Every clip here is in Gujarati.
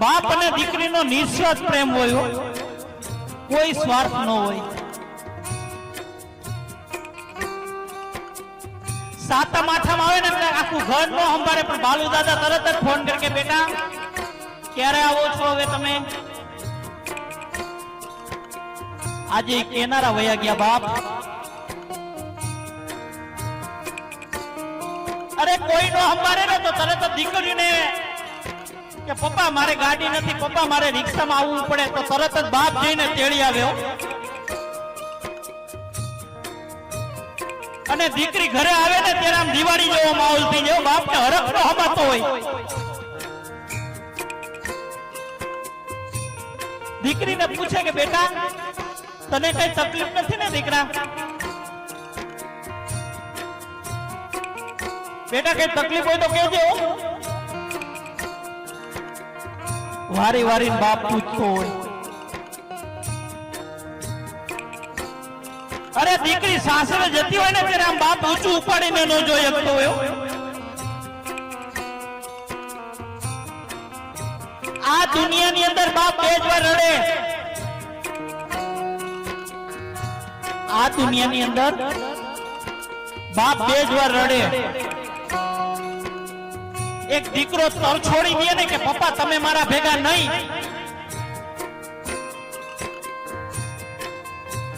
બાપ અને દીકરીનો નિસ્વાર્થ પ્રેમ હોય, કોઈ સ્વાર્થ ન હોય. સાતમ આઠમ આવે ને એટલે આખું ઘર નો સંભાળે, પણ બાલુ દાદા તરત જ ફોન કરકે બેટા ક્યારે આવો છો હવે તમે? આજે કેનારા વયા ગયા બાપ. અરે કોઈ નો સંભાળે ને તો તરત જ દીકરીને કે પપ્પા મારે ગાડી નથી, પપ્પા મારે રિક્ષામાં આવવું પડે, તો તરત જ બાપ જઈને તેડી આવ્યો. અને દીકરી ઘરે આવે ને ત્યારે આમ દિવાળી જેવો માહોલ થઈ જાય. બાપ ને હરખ નો હમાતો હોય. દીકરીને પૂછે કે બેટા તને કઈ તકલીફ નથી ને દીકરા? બેટા કઈ તકલીફ હોય તો કહેજો. વારી વારી બાપ પૂછતો હોય. અરે દીકરી સાસરે જતી હોય ને ત્યારે આમ બાપ ઊંચું ઉપાડીને ન જોઈ શકતો હોય. આ દુનિયાની અંદર બાપ બે જ વાર રડે. આ દુનિયાની અંદર બાપ બે જ વાર રડે. એક દીકરો તર છોડી દે ને કે પપ્પા તમે મારા ભેગા નહીં,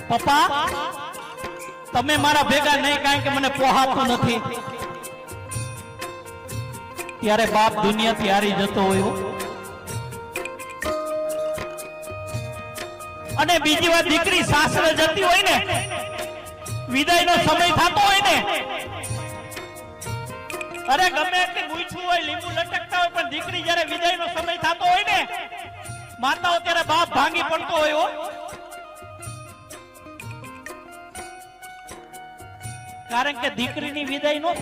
પપ્પા તમે મારા ભેગા નહીં કારણ કે મને પોહાતું નથી, ત્યારે બાપ દુનિયાથી હારી જતો હોય. અને બીજી વાર દીકરી સાસરે જતી હોય ને, વિદાયનો સમય થતો હોય ને, અરે ગમે એટલી મૂછું હોય, લીંબુ લટકતા હોય, પણ દીકરી જયારે વિદાયનો સમય થતો હોય ને માતાઓ, ત્યારે બાપ ભાંગી પડતો હોય. કારણ કે દીકરીની વિદાય નો